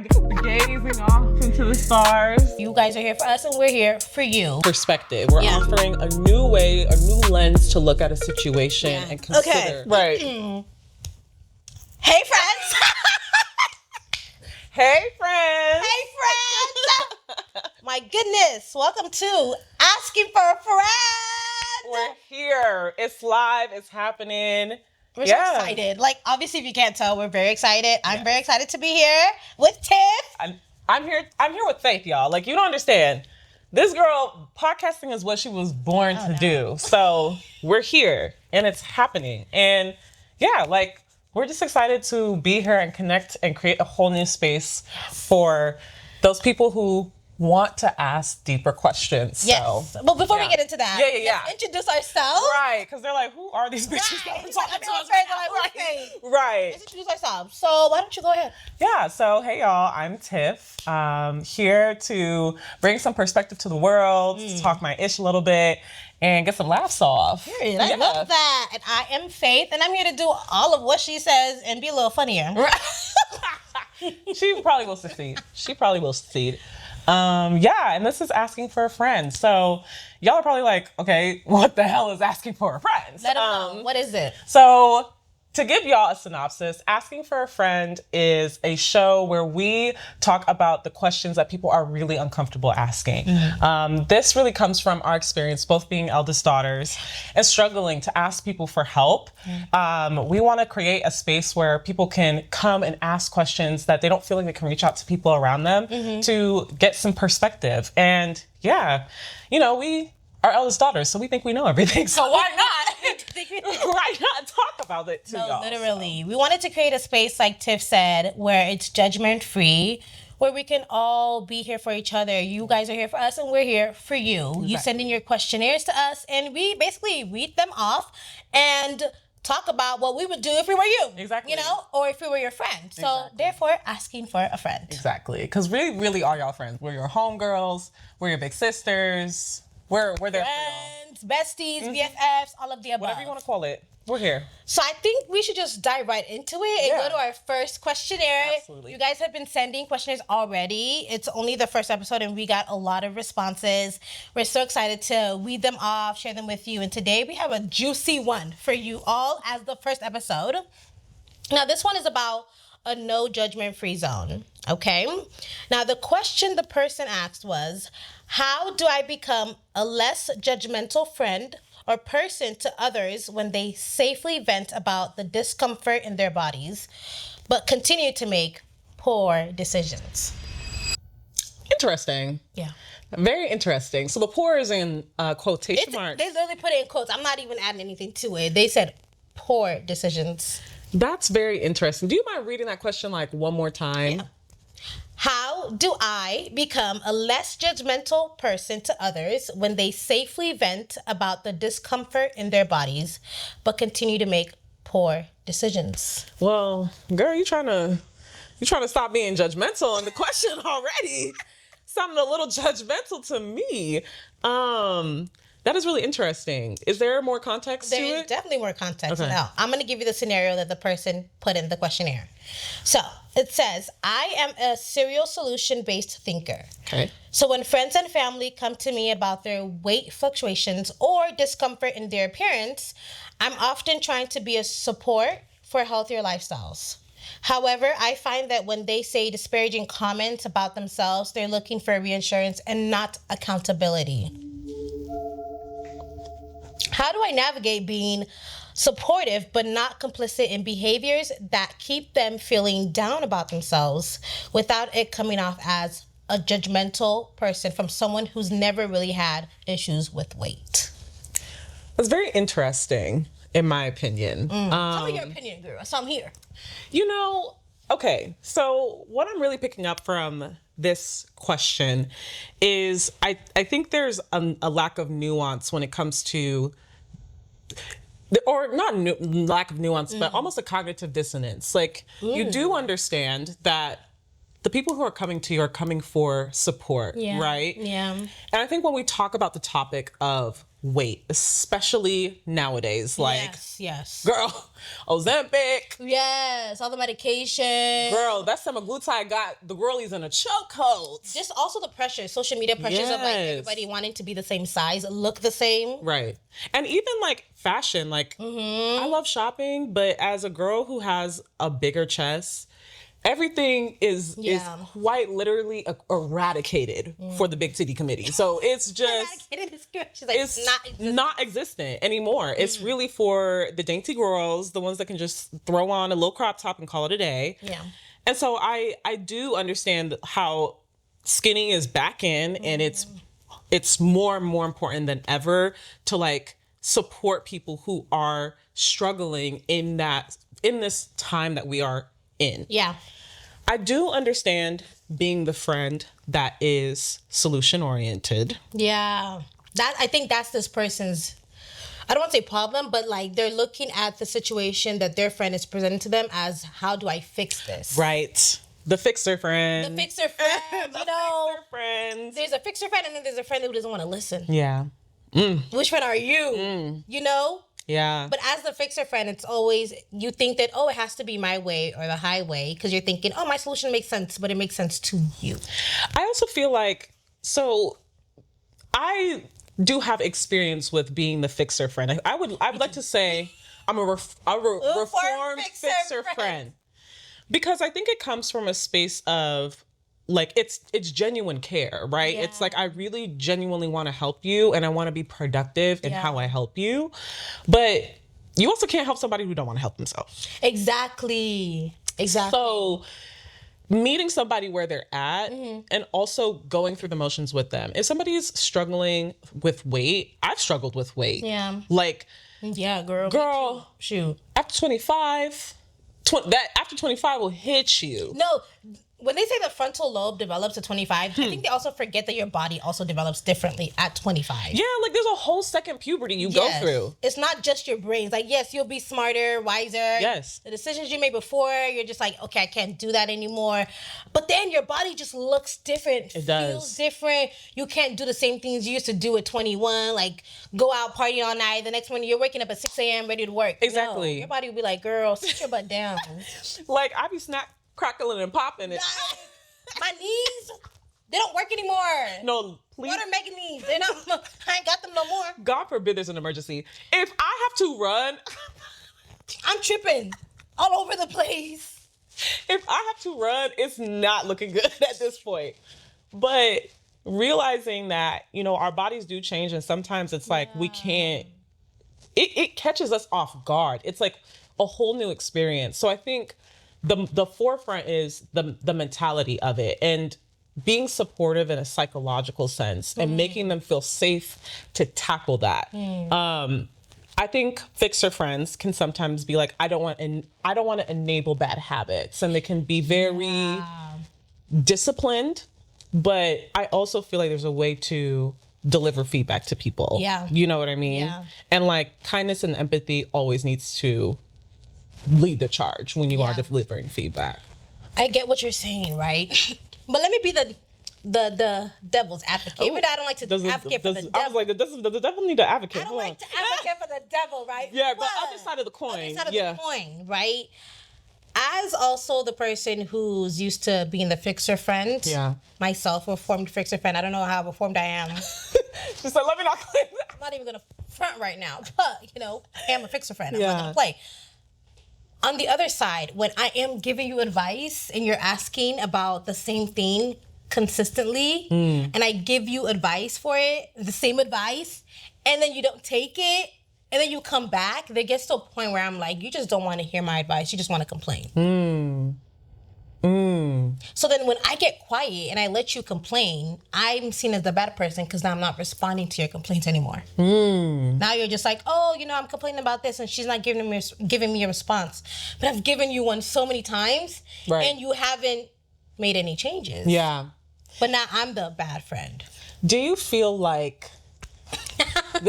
Gazing off into the stars. You guys are here for us and we're here for you. Perspective. We're offering a new way, a new lens to look at a situation and consider. Okay. Right. Hey, friends. Hey, friends. Hey, friends. My goodness. Welcome to Asking for a Friend. We're here. It's live. It's happening. We're so excited. Like, obviously, if you can't tell, we're very excited. I'm very excited to be here with Tiff. I'm here with Faith, y'all. Like, you don't understand. This girl, podcasting is what she was born to do. So we're here and it's happening. And yeah, like, we're just excited to be here and connect and create a whole new space for those people who want to ask deeper questions. Yes. So, but before we get into that, let's introduce ourselves. Right, because they're like, who are these bitches that are talking to us? Right. Let's introduce ourselves. So why don't you go ahead? Yeah, so hey y'all, I'm Tiff. Here to bring some perspective to the world, talk my ish a little bit, and get some laughs off. Period. I love that. And I am Faith, and I'm here to do all of what she says and be a little funnier. She probably will succeed. And this is Asking for a Friend. So y'all are probably like, okay, what the hell is Asking for a Friend? Let them know. What is it? So to give y'all a synopsis, Asking for a Friend is a show where we talk about the questions that people are really uncomfortable asking. This really comes from our experience, both being eldest daughters and struggling to ask people for help. We want to create a space where people can come and ask questions that they don't feel like they can reach out to people around them to get some perspective. And yeah, we are eldest daughters, so we think we know everything. So why not? Why not talk about it to y'all? Literally. We wanted to create a space, like Tiff said, where it's judgment-free, where we can all be here for each other. You guys are here for us, and we're here for you. Exactly. You send in your questionnaires to us, and we basically read them off and talk about what we would do if we were you. Exactly. Or if we were your friend. So therefore, asking for a friend. Exactly. Because we really are y'all friends. We're your homegirls. We're your big sisters. We're there friends, for y'all. Besties, BFFs, all of the above. Whatever you want to call it. We're here. So I think we should just dive right into it and go to our first questionnaire. Absolutely. You guys have been sending questionnaires already. It's only the first episode and we got a lot of responses. We're so excited to weed them off, share them with you. And today we have a juicy one for you all as the first episode. Now this one is about a no judgment free zone. Okay. Now the question the person asked was, how do I become a less judgmental friend or person to others when they safely vent about the discomfort in their bodies, but continue to make poor decisions? Interesting. Yeah. Very interesting. So the poor is in quotation marks. They literally put it in quotes. I'm not even adding anything to it. They said poor decisions. That's very interesting. Do you mind reading that question like one more time? Yeah. How do I become a less judgmental person to others when they safely vent about the discomfort in their bodies, but continue to make poor decisions? Well, girl, you trying to stop being judgmental on the question already. Sounding a little judgmental to me. That is really interesting. Is there more context to it? There is definitely more context. Okay. Now, I'm going to give you the scenario that the person put in the questionnaire. So it says, I am a serial solution-based thinker. Okay. So when friends and family come to me about their weight fluctuations or discomfort in their appearance, I'm often trying to be a support for healthier lifestyles. However, I find that when they say disparaging comments about themselves, they're looking for reassurance and not accountability. How do I navigate being supportive but not complicit in behaviors that keep them feeling down about themselves without it coming off as a judgmental person from someone who's never really had issues with weight? That's very interesting, in my opinion. Tell me your opinion, girl. So I'm here. Okay, so what I'm really picking up from this question is I think there's a lack of nuance when it comes to, or not lack of nuance, but almost a cognitive dissonance. Like, you do understand that the people who are coming to you are coming for support, right? Yeah. And I think when we talk about the topic of weight, especially nowadays. Like, yes. girl, Ozempic. Yes, all the medication. Girl, that semaglutide got the girlies in a chokehold. Just also the pressure, social media pressures of like everybody wanting to be the same size, look the same. Right. And even like fashion, like I love shopping, but as a girl who has a bigger chest, everything is quite literally eradicated for the big titty committee. So it's just it's not existent anymore. It's really for the dainty girls, the ones that can just throw on a little crop top and call it a day. Yeah. And so I do understand how skinny is back in, and it's more and more important than ever to like support people who are struggling in this time that we are in. Yeah. I do understand being the friend that is solution oriented. Yeah. I think that's this person's, I don't want to say problem, but like they're looking at the situation that their friend is presenting to them as, how do I fix this? Right. The fixer friend. The fixer friend. Fixer friend. There's a fixer friend, and then there's a friend who doesn't want to listen. Yeah. Which friend are you? You know? Yeah. But as the fixer friend, it's always, you think that, it has to be my way or the highway, because you're thinking, my solution makes sense, but it makes sense to you. I also feel like, so I do have experience with being the fixer friend. I would like to say I'm a reformed fixer friend. Because I think it comes from a space of like, it's genuine care, right? Yeah. It's like, I really genuinely want to help you, and I want to be productive in how I help you. But you also can't help somebody who don't want to help themselves. Exactly. So meeting somebody where they're at and also going through the motions with them. If somebody's struggling with weight, I've struggled with weight. Yeah. Like, yeah, girl. Shoot. After 25, after 25 will hit you. No, when they say the frontal lobe develops at 25, I think they also forget that your body also develops differently at 25. Yeah, like there's a whole second puberty you go through. It's not just your brains. Like, yes, you'll be smarter, wiser. Yes. The decisions you made before, you're just like, okay, I can't do that anymore. But then your body just looks different. It does. Feels different. You can't do the same things you used to do at 21, like go out, party all night. The next morning, you're waking up at 6 a.m. ready to work. Exactly. No, your body will be like, girl, sit your butt down. Like, I be crackling and popping it. My knees, they don't work anymore. No, please. What are making knees? I ain't got them no more. God forbid there's an emergency. If I have to run, I'm tripping all over the place. If I have to run, it's not looking good at this point. But realizing that, our bodies do change, and sometimes it's like we can't, it catches us off guard. It's like a whole new experience. So I think the forefront is the mentality of it, and being supportive in a psychological sense and making them feel safe to tackle that. I think fixer friends can sometimes be like, I don't want to enable bad habits, and they can be very disciplined, but I also feel like there's a way to deliver feedback to people. Yeah. You know what I mean? Yeah. And like, kindness and empathy always needs to lead the charge when you are delivering feedback. I get what you're saying, right? But let me be the devil's advocate. Even though I don't like to advocate for the devil. I was like, does the devil need to advocate? I don't like to advocate for the devil, right? Yeah, but other side of the coin. Other side of the coin, right? As also the person who's used to being the fixer friend, myself, a reformed fixer friend. I don't know how reformed I am. Just like, let me not claim that. I'm not even gonna front right now, but I am a fixer friend. I'm not gonna play. On the other side, when I am giving you advice and you're asking about the same thing consistently, and I give you advice for it, the same advice, and then you don't take it, and then you come back, there gets to a point where I'm like, you just don't want to hear my advice. You just want to complain. So then when I get quiet and I let you complain, I'm seen as the bad person because now I'm not responding to your complaints anymore. Now you're just like, I'm complaining about this and she's not giving me a response. But I've given you one so many times and you haven't made any changes. Yeah. But now I'm the bad friend. Do you feel like, I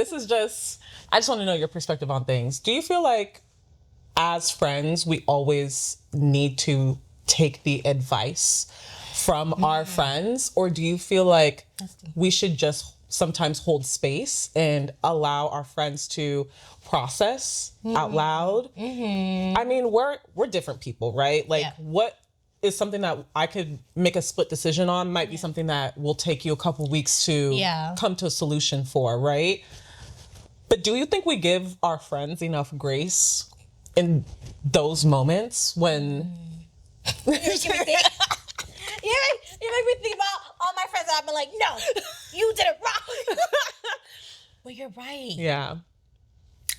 just want to know your perspective on things. Do you feel like as friends, we always need to take the advice from our friends, or do you feel like we should just sometimes hold space and allow our friends to process out loud. I mean, we're different people, right? Like what is something that I could make a split decision on might be something that will take you a couple weeks to come to a solution for, right? But do you think we give our friends enough grace in those moments when... You make me think about all my friends that I've been like, no, you did it wrong. Well, you're right. Yeah.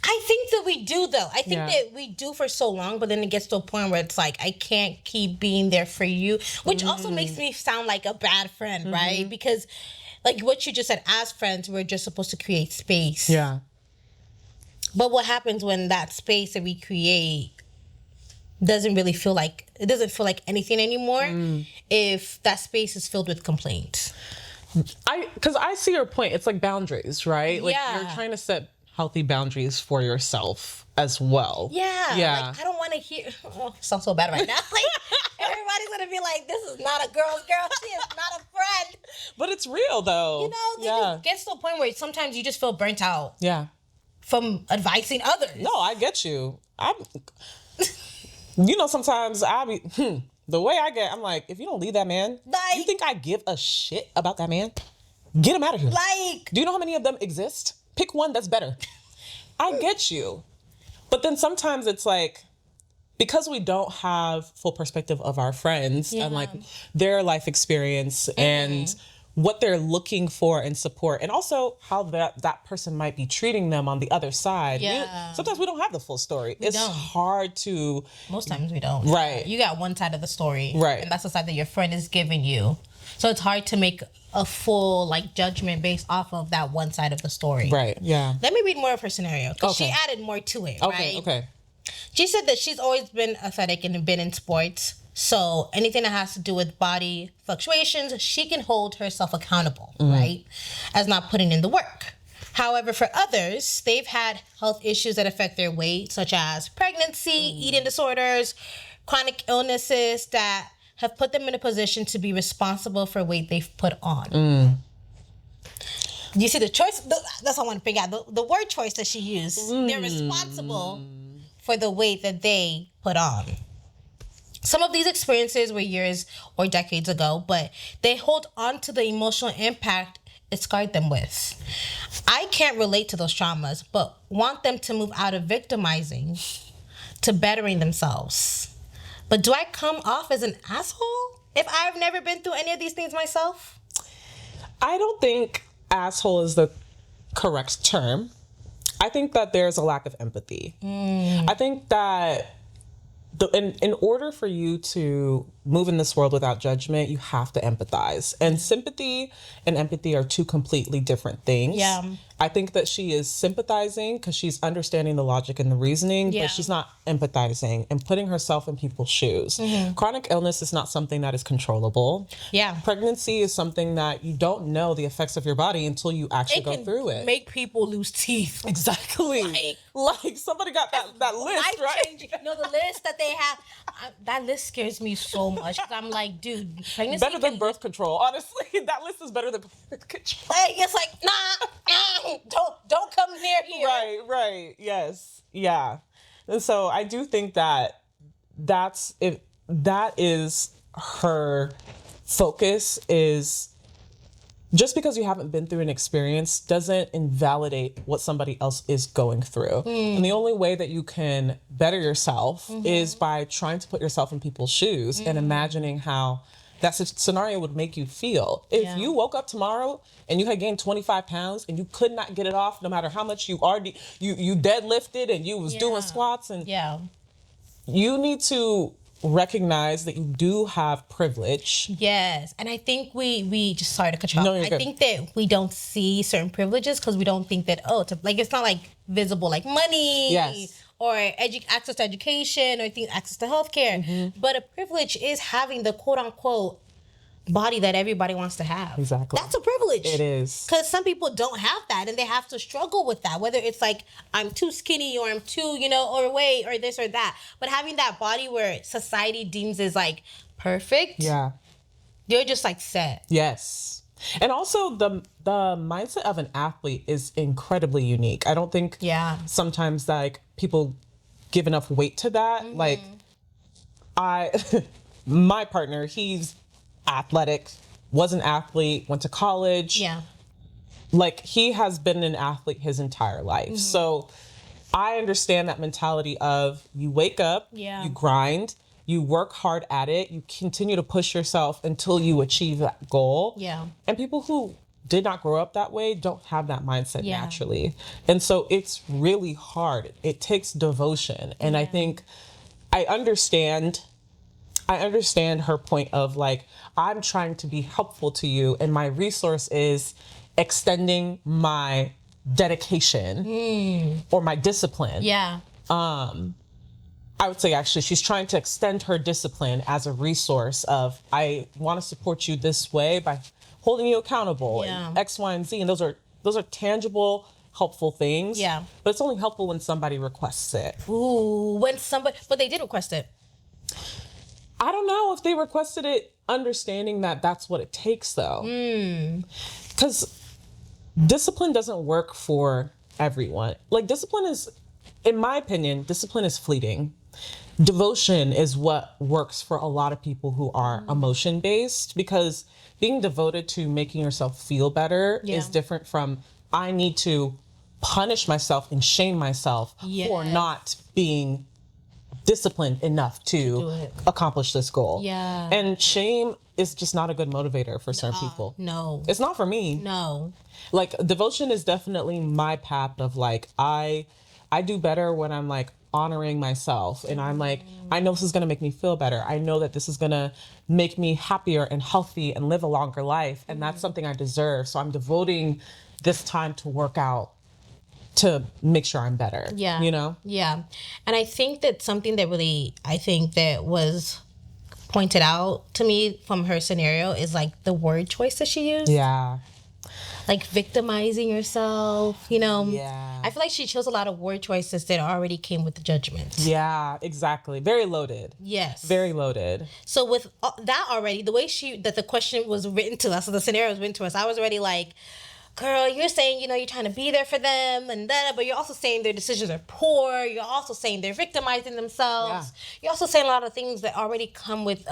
I think that we do, though. I think that we do for so long, but then it gets to a point where it's like, I can't keep being there for you, which also makes me sound like a bad friend, right? Because like what you just said, as friends, we're just supposed to create space. Yeah. But what happens when that space that we create doesn't feel like anything anymore if that space is filled with complaints? Because I see your point. It's like boundaries, right? Like you're trying to set healthy boundaries for yourself as well. Yeah. Like, I don't want to hear, it sounds so bad right now. Like, everybody's going to be like, this is not a girl's girl. She is not a friend. But it's real, though. You know, it gets to a point where sometimes you just feel burnt out. Yeah. From advising others. No, I get you. Sometimes I be, the way I get, I'm like, if you don't leave that man, you think I give a shit about that man? Get him out of here. Like, do you know how many of them exist? Pick one that's better. I get you. But then sometimes it's like, because we don't have full perspective of our friends and like their life experience and what they're looking for in support, and also how that person might be treating them on the other side. Sometimes we don't have the full story. It's hard to... Most times we don't. Right. You got one side of the story. Right. And that's the side that your friend is giving you. So it's hard to make a full judgment based off of that one side of the story. Right, yeah. Let me read more of her scenario, because she added more to it, right? Okay. She said that she's always been athletic and been in sports. So anything that has to do with body fluctuations, she can hold herself accountable, right? As not putting in the work. However, for others, they've had health issues that affect their weight, such as pregnancy, eating disorders, chronic illnesses that have put them in a position to be responsible for weight they've put on. You see the choice? That's what I want to bring out. The word choice that she used. They're responsible for the weight that they put on. Some of these experiences were years or decades ago, but they hold on to the emotional impact it scarred them with. I can't relate to those traumas, but want them to move out of victimizing to bettering themselves. But do I come off as an asshole if I've never been through any of these things myself? I don't think asshole is the correct term. I think that there's a lack of empathy. I think that in order for you to move in this world without judgment, you have to empathize. And sympathy and empathy are two completely different things. Yeah. I think that she is sympathizing because she's understanding the logic and the reasoning, but she's not empathizing and putting herself in people's shoes. Chronic illness is not something that is controllable. Yeah. Pregnancy is something that you don't know the effects of your body until you actually go through it. Make people lose teeth. Exactly. Like somebody got that list, right? The list that they have, that list scares me so much. Because I'm like, dude, pregnancy better than birth control. Honestly, that list is better than birth control. Like, it's like, nah, don't come near here. Right. Yes. Yeah. And so I do think that that is her focus. Is just because you haven't been through an experience doesn't invalidate what somebody else is going through. And the only way that you can better yourself is by trying to put yourself in people's shoes and imagining how that scenario would make you feel. If you woke up tomorrow and you had gained 25 pounds and you could not get it off, no matter how much you deadlifted and you was doing squats, and you need to recognize that you do have privilege. Yes. And I think we just, sorry to cut you off. No, you're I good. think that we don't see certain privileges because we don't think that, it's not like visible, like money. Yes. Or access to education, or access to healthcare. But a privilege is having the quote unquote body that everybody wants to have. Exactly. That's a privilege. It is. Because some people don't have that and they have to struggle with that. Whether it's like, I'm too skinny or I'm too, overweight or this or that. But having that body where society deems is like perfect. Yeah. You're just like set. Yes. And also the mindset of an athlete is incredibly unique. I don't think sometimes like people give enough weight to that. Like my partner, he's athletic, was an athlete, went to college. Yeah. Like he has been an athlete his entire life. So I understand that mentality of you wake up, you grind, you work hard at it, you continue to push yourself until you achieve that goal. Yeah. And people who did not grow up that way don't have that mindset naturally. And so it's really hard. It takes devotion. And I think I understand her point of like, I'm trying to be helpful to you and my resource is extending my dedication or my discipline. Yeah. I would say actually she's trying to extend her discipline as a resource of I want to support you this way by holding you accountable and X, Y, and Z. And those are tangible, helpful things. Yeah. But it's only helpful when somebody requests it. Ooh, but they did request it. I don't know if they requested it understanding that that's what it takes though. Because discipline doesn't work for everyone. Like discipline is, in my opinion, discipline is fleeting. Devotion is what works for a lot of people who are emotion based because being devoted to making yourself feel better is different from I need to punish myself and shame myself for not being disciplined enough to accomplish this goal. Yeah. And shame is just not a good motivator for certain people. No. It's not for me. No. Like devotion is definitely my path of like I do better when I'm like honoring myself and I'm like, I know this is gonna make me feel better. I know that this is gonna make me happier and healthy and live a longer life. And that's something I deserve. So I'm devoting this time to work out to make sure I'm better. Yeah. You know? Yeah. And I think that something that really, I think that was pointed out to me from her scenario is like the word choice that she used. Yeah. Like victimizing yourself, you know? Yeah. I feel like she chose a lot of word choices that already came with the judgment. Yeah, exactly. Very loaded. Yes. Very loaded. So with that already, the way that the question was written to us, so the scenario was written to us, I was already like, girl, you're saying, you know, you're trying to be there for them and that, but you're also saying their decisions are poor. You're also saying they're victimizing themselves. Yeah. You're also saying a lot of things that already come with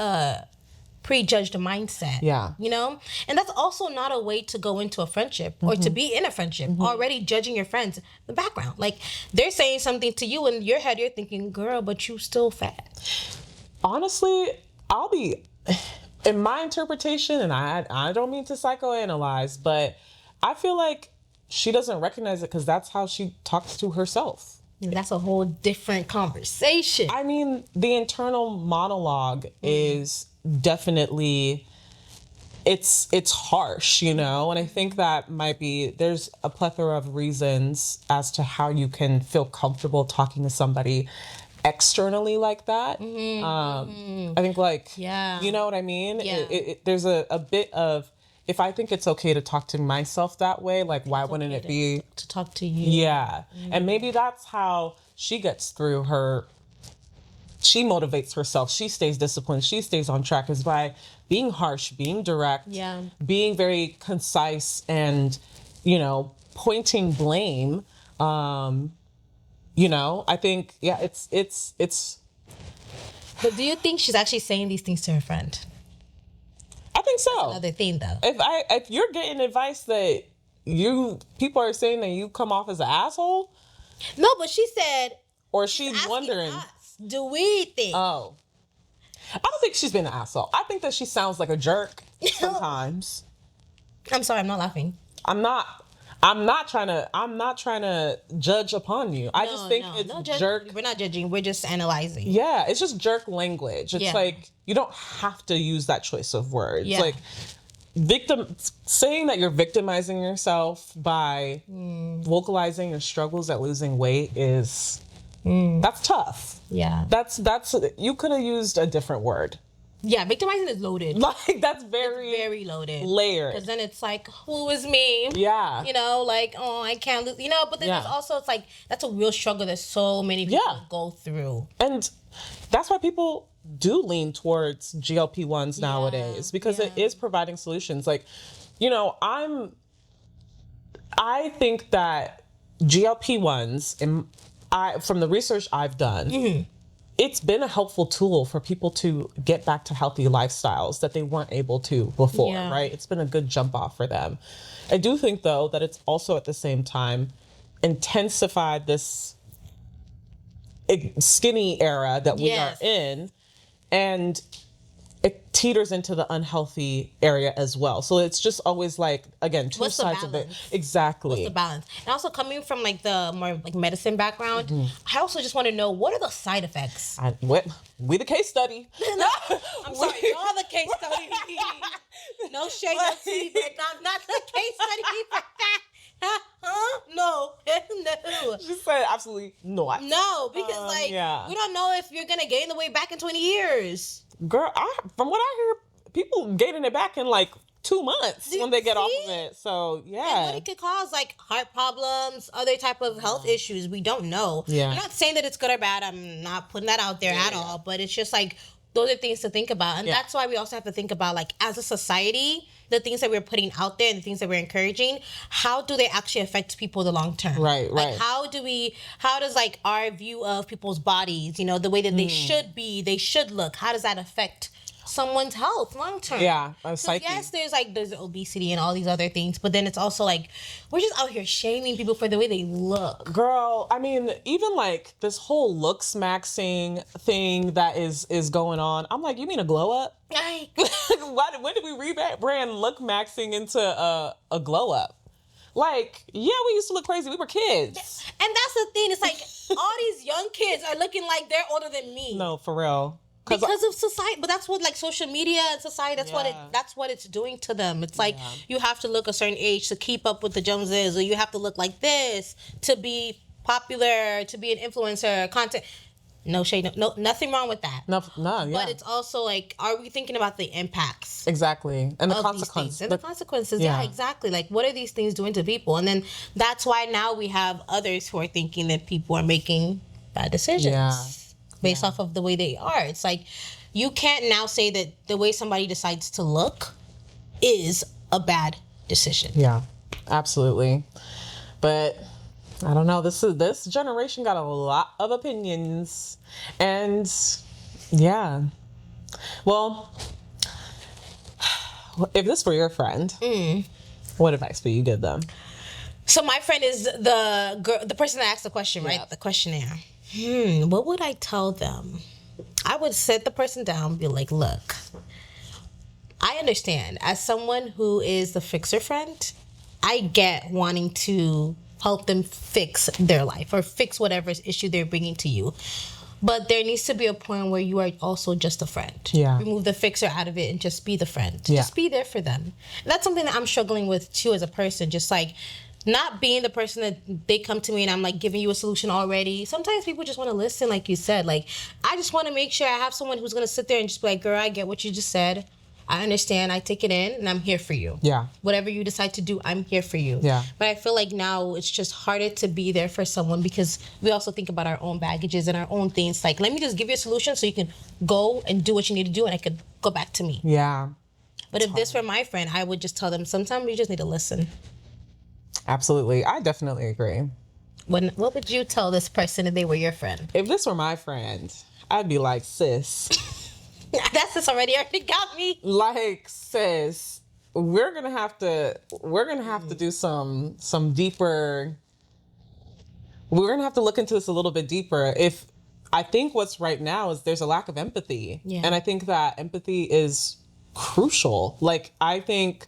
prejudged mindset. Yeah. You know? And that's also not a way to go into a friendship or to be in a friendship, already judging your friends in the background. Like, they're saying something to you in your head, you're thinking, girl, but you still fat. Honestly, in my interpretation, and I don't mean to psychoanalyze, but I feel like she doesn't recognize it because that's how she talks to herself. That's a whole different conversation. I mean, the internal monologue is definitely, it's harsh, you know? And I think that there's a plethora of reasons as to how you can feel comfortable talking to somebody externally like that. I think like, you know what I mean? Yeah. There's a bit of, if I think it's okay to talk to myself that way, like why wouldn't it be to talk to you? Yeah. And maybe that's how she gets through she motivates herself. She stays disciplined. She stays on track is by being harsh, being direct, being very concise and, you know, pointing blame. You know, I think, it's. But do you think she's actually saying these things to her friend? I think so. That's another thing, though. If you're getting advice that people are saying that you come off as an asshole. No, but she said. Or she's wondering. Us, do we think? Oh. I don't think she's been an asshole. I think that she sounds like a jerk sometimes. I'm sorry, I'm not laughing. I'm not trying to judge upon you. I just think it's jerk. We're not judging. We're just analyzing. Yeah, it's just jerk language. It's like you don't have to use that choice of words. Yeah. Like saying that you're victimizing yourself by vocalizing your struggles at losing weight is that's tough. Yeah. That's you could have used a different word. Yeah, victimizing is loaded. Like that's very loaded. Layered. Because then it's like, who is me? Yeah. You know, like, oh, I can't lose. You know, but then there's also, it's like, that's a real struggle that so many people go through. And that's why people do lean towards GLP-1s nowadays because it is providing solutions. Like I think that GLP-1s, from the research I've done, it's been a helpful tool for people to get back to healthy lifestyles that they weren't able to before, right? It's been a good jump off for them. I do think, though, that it's also at the same time intensified this skinny era that we are in, and it teeters into the unhealthy area as well. So it's just always like, again, two sides of it. Exactly. What's the balance? And also coming from like the more like medicine background, I also just want to know, what are the side effects? We the case study. I'm sorry, you're the case study. No shade, no tea, but not the case study for that. Huh? No. No. She said absolutely not. No, because we don't know if you're gonna gain the weight back in 20 years. Girl, from what I hear, people gaining it back in like 2 months when they get off of it. So yeah. And what it could cause, like heart problems, other type of health issues, we don't know. Yeah. I'm not saying that it's good or bad. I'm not putting that out there at all. But it's just like, those are things to think about. And that's why we also have to think about, like, as a society, the things that we're putting out there and the things that we're encouraging, how do they actually affect people in the long term? Right. Like, how does like our view of people's bodies, the way that they should be, they should look, how does that affect someone's health long term? Yeah. Yes, there's obesity and all these other things, but then it's also like, we're just out here shaming people for the way they look. Girl, I mean, even like this whole looks maxing thing that is going on, I'm like, you mean a glow up? When did we rebrand look maxing into a glow up? Like, yeah, we used to look crazy. We were kids. And that's the thing. It's like, all these young kids are looking like they're older than me. No, for real. Because of society, but that's what, like, social media and society, that's what it's doing to them. It's like, you have to look a certain age to keep up with the Joneses, or you have to look like this to be popular, to be an influencer, content. No shade, no, nothing wrong with that. No, yeah. But it's also like, are we thinking about the impacts? Exactly. And the consequences. And the consequences, yeah, exactly. Like, what are these things doing to people? And then that's why now we have others who are thinking that people are making bad decisions. Based off of the way they are. It's like, you can't now say that the way somebody decides to look is a bad decision. Yeah, absolutely. But I don't know, this generation got a lot of opinions. And yeah. Well, if this were your friend, what advice would you give them? So my friend is the person that asked the question, right? The questionnaire. What would I tell them? I would sit the person down and be like, look, I understand. As someone who is the fixer friend, I get wanting to help them fix their life or fix whatever issue they're bringing to you. But there needs to be a point where you are also just a friend. Yeah. Remove the fixer out of it and just be the friend. Just be there for them. And that's something that I'm struggling with too as a person. Just like, not being the person that they come to me and I'm like giving you a solution already. Sometimes people just want to listen, like you said. Like, I just want to make sure I have someone who's going to sit there and just be like, girl, I get what you just said. I understand. I take it in and I'm here for you. Yeah. Whatever you decide to do, I'm here for you. Yeah. But I feel like now it's just harder to be there for someone because we also think about our own baggages and our own things. Like, let me just give you a solution so you can go and do what you need to do and I could go back to me. Yeah. But if this were my friend, I would just tell them, sometimes you just need to listen. Absolutely. I definitely agree. What would you tell this person if they were your friend? If this were my friend, I'd be like, sis. That's just already got me. Like, sis, we're gonna have to do some deeper. We're gonna have to look into this a little bit deeper. If I think what's right now is there's a lack of empathy. Yeah. And I think that empathy is crucial. Like, I think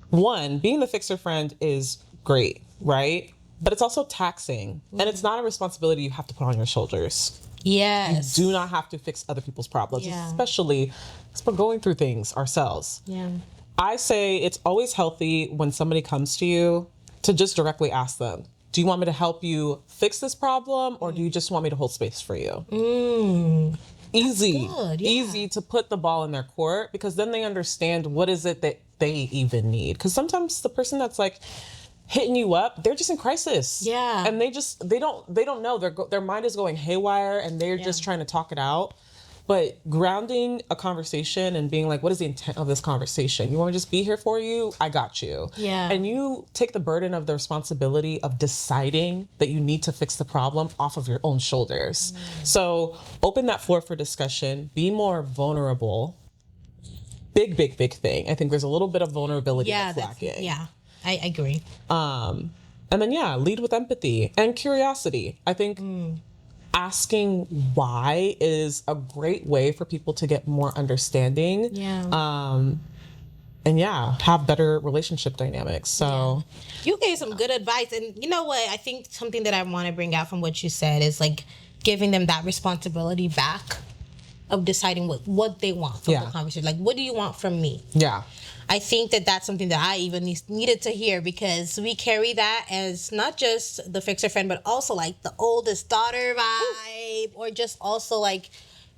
one, being the fixer friend is great, right? But it's also taxing. And it's not a responsibility you have to put on your shoulders. Yes. You do not have to fix other people's problems, especially because we're going through things ourselves. Yeah. I say it's always healthy when somebody comes to you to just directly ask them, do you want me to help you fix this problem or do you just want me to hold space for you? Easy. Good, yeah. Easy to put the ball in their court because then they understand what is it that they even need. Because sometimes the person that's like hitting you up, they're just in crisis. Yeah. And they don't know. Their mind is going haywire and they're just trying to talk it out. But grounding a conversation and being like, what is the intent of this conversation? You want to just be here for you? I got you. Yeah. And you take the burden of the responsibility of deciding that you need to fix the problem off of your own shoulders. So open that floor for discussion, be more vulnerable. Big thing. I think there's a little bit of vulnerability that's lacking. Yeah, I agree. And then, lead with empathy and curiosity. I think asking why is a great way for people to get more understanding. Yeah. And have better relationship dynamics. So you gave some good advice. And you know what? I think something that I want to bring out from what you said is like giving them that responsibility back of deciding what they want from the conversation. Like, what do you want from me? Yeah. I think that that's something that I even needed to hear, because we carry that as not just the fixer friend, but also like the oldest daughter vibe, or just also like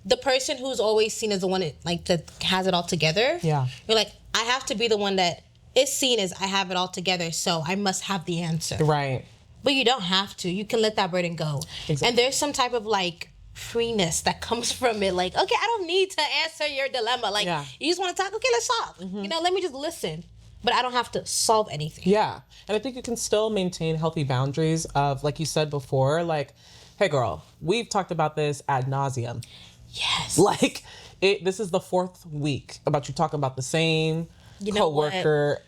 the person who's always seen as the one that has it all together. Yeah. You're like, I have to be the one that is seen as I have it all together, so I must have the answer. Right. But you don't have to. You can let that burden go. Exactly. And there's some type of like freeness that comes from it. Like, okay, I don't need to answer your dilemma. Like, you just want to talk? Okay, let's talk. You know, let me just listen. But I don't have to solve anything. Yeah. And I think you can still maintain healthy boundaries of, like you said before, like, hey girl, we've talked about this ad nauseum. Yes. Like, this is the 4th week about you talking about the same coworker.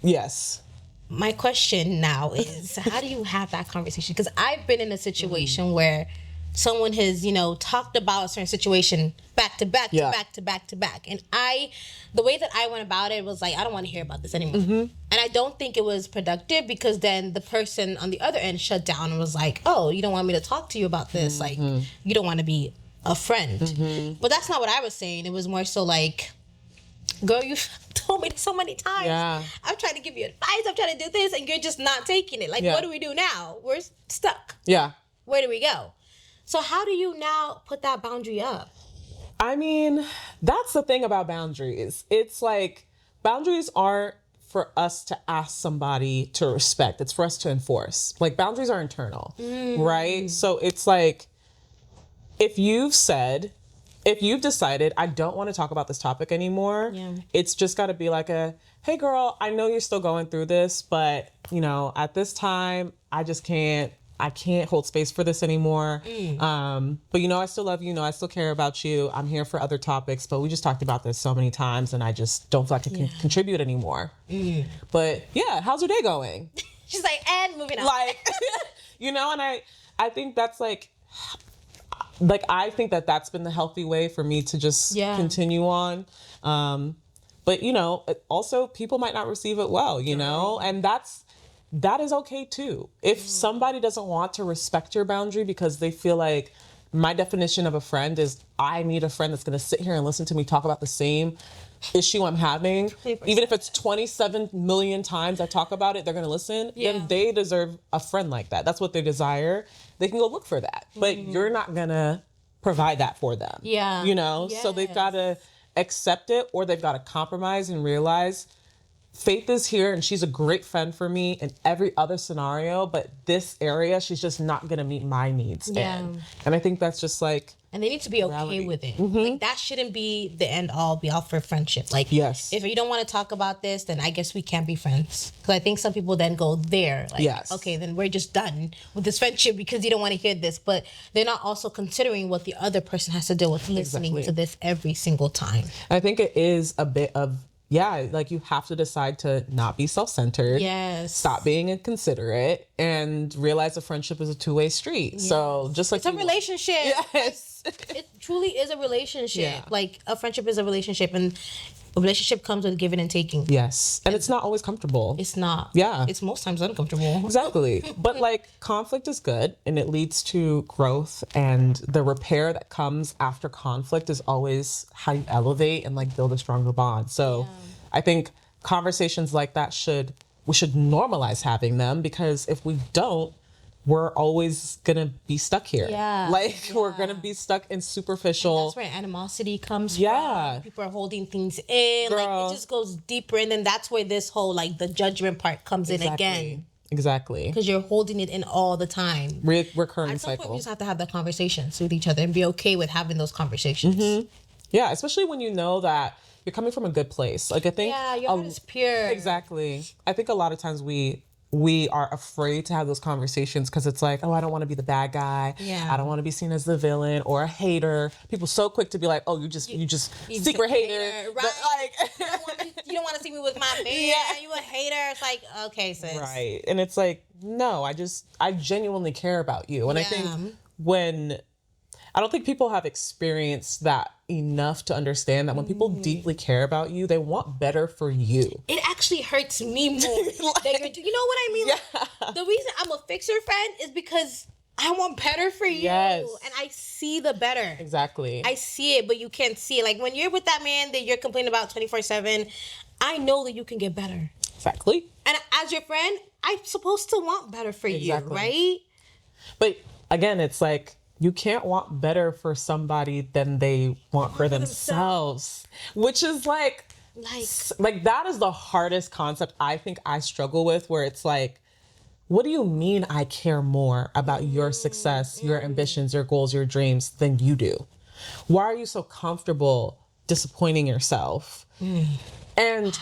Yes. My question now is, how do you have that conversation? Because I've been in a situation where someone has, talked about a certain situation back to back to back to back to back. And the way that I went about it was like, I don't want to hear about this anymore. And I don't think it was productive, because then the person on the other end shut down and was like, oh, you don't want me to talk to you about this? Like, you don't want to be a friend. But that's not what I was saying. It was more so like, girl, you've told me so many times. Yeah. I'm trying to give you advice. I'm trying to do this, and you're just not taking it. Like, what do we do now? We're stuck. Yeah. Where do we go? So how do you now put that boundary up? I mean, that's the thing about boundaries. It's like, boundaries aren't for us to ask somebody to respect. It's for us to enforce. Like, boundaries are internal, right? So it's like, if you've decided, I don't want to talk about this topic anymore, it's just got to be like hey girl, I know you're still going through this, but at this time, I can't hold space for this anymore. But I still love you. I still care about you. I'm here for other topics, but we just talked about this so many times, and I just don't feel like I can contribute anymore. But how's your day going? She's like, and moving on. Like, and I think that's like I think that's been the healthy way for me to just continue on. But also people might not receive it well, and that is okay too. If somebody doesn't want to respect your boundary because they feel like, my definition of a friend is, I need a friend that's going to sit here and listen to me talk about the same issue I'm having. Even if it's 27 million times I talk about it, they're going to listen. Then they deserve a friend like that. That's what they desire. They can go look for that. But you're not going to provide that for them. So they've got to accept it, or they've got to compromise and realize, Faith is here and she's a great friend for me in every other scenario, but this area, she's just not going to meet my needs in. And I think that's just like, and they need to be okay with it. Like, that shouldn't be the end all be all for friendship. Like, if you don't want to talk about this, then I guess we can't be friends. Because I think some people then go there. Like, okay, then we're just done with this friendship because you don't want to hear this. But they're not also considering what the other person has to deal with listening to this every single time. I think it is a bit of, like, you have to decide to not be self-centered. Stop being inconsiderate, and realize a friendship is a two-way street. So just like, it's a relationship. It truly is a relationship. Like, a friendship is a relationship, and a relationship comes with giving and taking. And it's not always comfortable. It's not. It's most times uncomfortable. Exactly. But like, conflict is good, and it leads to growth, and the repair that comes after conflict is always how you elevate and like build a stronger bond. So I think conversations like that we should normalize having them, because if we don't, we're always gonna be stuck here. We're gonna be stuck in superficial. And that's where animosity comes from. People are holding things in. Like, it just goes deeper, and then that's where this whole like the judgment part comes in again. Exactly. Because you're holding it in all the time. Recurring At some point, cycle. we just have to have the conversations with each other and be okay with having those conversations. Yeah, especially when you know that you're coming from a good place. Like I think Your heart is pure. Exactly. I think a lot of times we are afraid to have those conversations because it's like, oh, I don't want to be the bad guy. Yeah. I don't want to be seen as the villain or a hater. People so quick to be like, oh, you just secret hater. Right. But like You don't want to see me with my man. Yeah. You a hater. It's like, okay, sis. right. And it's like, no, I genuinely care about you. And I think I don't think people have experienced that enough to understand that when people deeply care about you, they want better for you. It actually hurts me more. That you know what I mean? Yeah. Like, the reason I'm a fixer friend is because I want better for you. Yes. And I see the better. Exactly. I see it, but you can't see it. Like when you're with that man that you're complaining about 24/7, I know that you can get better. Exactly. And as your friend, I'm supposed to want better for you, right? But again, it's like, you can't want better for somebody than they want for themselves, which is like that is the hardest concept I think I struggle with, where it's like, what do you mean I care more about your success, your ambitions, your goals, your dreams than you do? Why are you so comfortable disappointing yourself? And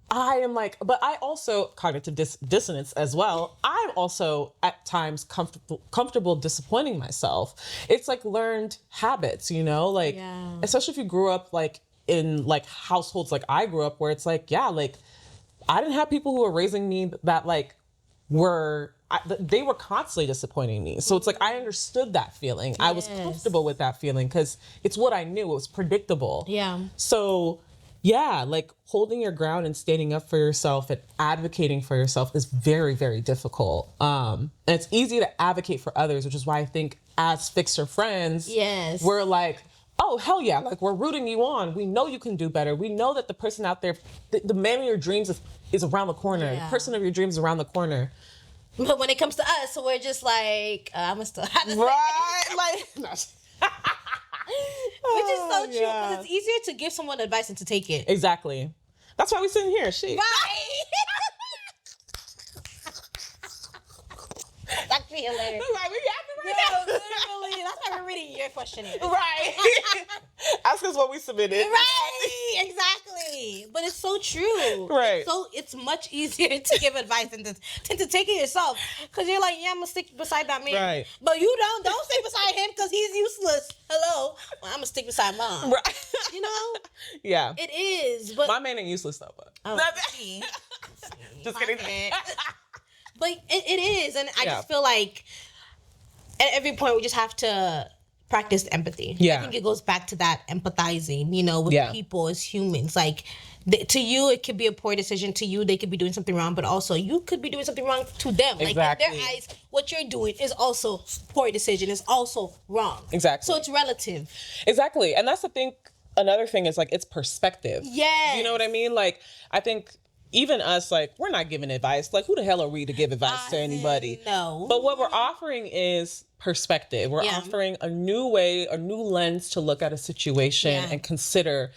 I am like, but I also, cognitive dissonance as well, I'm also at times comfortable disappointing myself. It's like learned habits, you know, like, especially if you grew up like in like households like I grew up, where it's like, like I didn't have people who were raising me that like they were constantly disappointing me. So it's like, I understood that feeling. Yes. I was comfortable with that feeling because it's what I knew. It was predictable. Yeah. So like holding your ground and standing up for yourself and advocating for yourself is very, very difficult. And it's easy to advocate for others, which is why I think as fixer friends, we're like, oh, hell yeah. Like, we're rooting you on. We know you can do better. We know that the person out there, the man of your dreams is around the corner. The person of your dreams is around the corner. But when it comes to us, we're just like, I'm going to still have to say. Right? Like, no. Which is so true, because it's easier to give someone advice than to take it. Exactly. That's why we sitting here. Shit. Right. That's actually hilarious. That's why we yapping right now. Literally. That's why we're reading your questionnaire. Right. Ask us what we submitted. Right. Exactly. But it's so true. Right. It's much easier to give advice than to take it yourself. Because you're like, yeah, I'm going to stick beside that man. Right. But you don't stick beside him because he's useless. Hello. Well, I'm going to stick beside mom. Right. You know? Yeah. It is. But my man ain't useless though, but. oh, Just kidding. But it is. And I just feel like at every point we just have to practice empathy. Yeah. I think it goes back to that empathizing, you know, with people as humans. Like, to you, it could be a poor decision. To you, they could be doing something wrong. But also, you could be doing something wrong to them. Exactly. Like, in their eyes, what you're doing is also poor decision. Is also wrong. Exactly. So it's relative. Exactly. And that's the thing. Another thing is, like, it's perspective. Yes. You know what I mean? Like, I think even us, like, we're not giving advice. Like, who the hell are we to give advice to anybody? No. But what we're offering is perspective. We're offering a new way, a new lens to look at a situation and consider.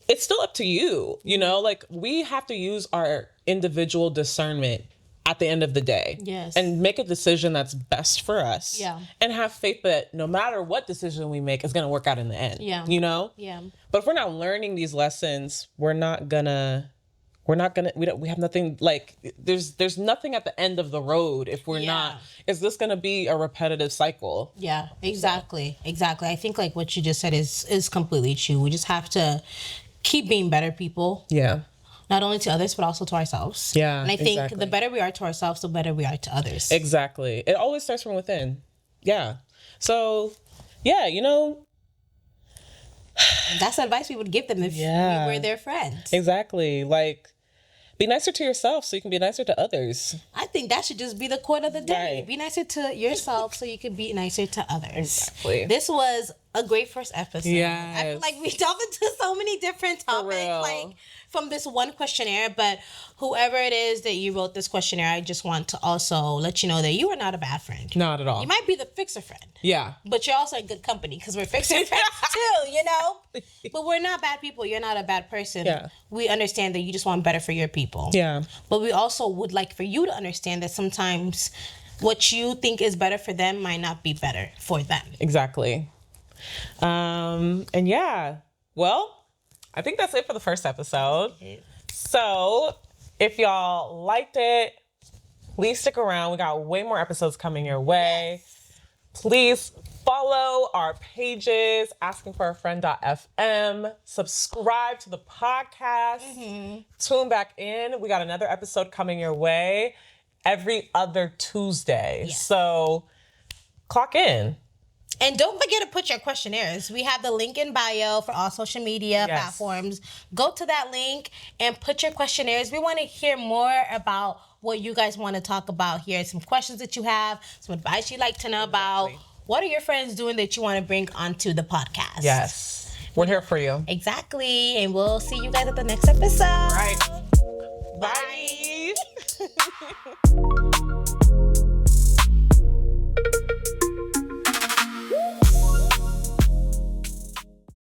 It's still up to you, you know? Like, we have to use our individual discernment at the end of the day. Yes. And make a decision that's best for us. Yeah. And have faith that no matter what decision we make, it's going to work out in the end. Yeah. You know? Yeah. But if we're not learning these lessons, we have nothing, like, there's nothing at the end of the road if we're not. Is this going to be a repetitive cycle? Yeah, exactly. I think like what you just said is completely true. We just have to keep being better people. Yeah. Not only to others, but also to ourselves. Yeah, and I think the better we are to ourselves, the better we are to others. Exactly. It always starts from within. Yeah. So, yeah, you know. That's the advice we would give them if we were their friends. Exactly. Like, be nicer to yourself so you can be nicer to others. I think that should just be the quote of the day. Right. Be nicer to yourself so you can be nicer to others. Exactly. This was a great first episode. Yes. I feel like we delved into so many different topics, real. like from this one questionnaire. But whoever it is that you wrote this questionnaire, I just want to also let you know that you are not a bad friend. Not at all. You might be the fixer friend. Yeah. But you're also a good company because we're fixer friends too, you know? But we're not bad people. You're not a bad person. Yeah. We understand that you just want better for your people. Yeah. But we also would like for you to understand that sometimes what you think is better for them might not be better for them. Exactly. And yeah, well, I think that's it for the first episode. So if y'all liked it, please stick around. We got way more episodes coming your way. Please follow our pages, askingforafriend.fm. Subscribe to the podcast. Tune back in. We got another episode coming your way every other Tuesday. Yes. So clock in. And don't forget to put your questionnaires. We have the link in bio for all social media platforms. Go to that link and put your questionnaires. We want to hear more about what you guys want to talk about here. Some questions that you have, some advice you'd like to know about. What are your friends doing that you want to bring onto the podcast? Yes. We're here for you. Exactly. And we'll see you guys at the next episode. All right. Bye.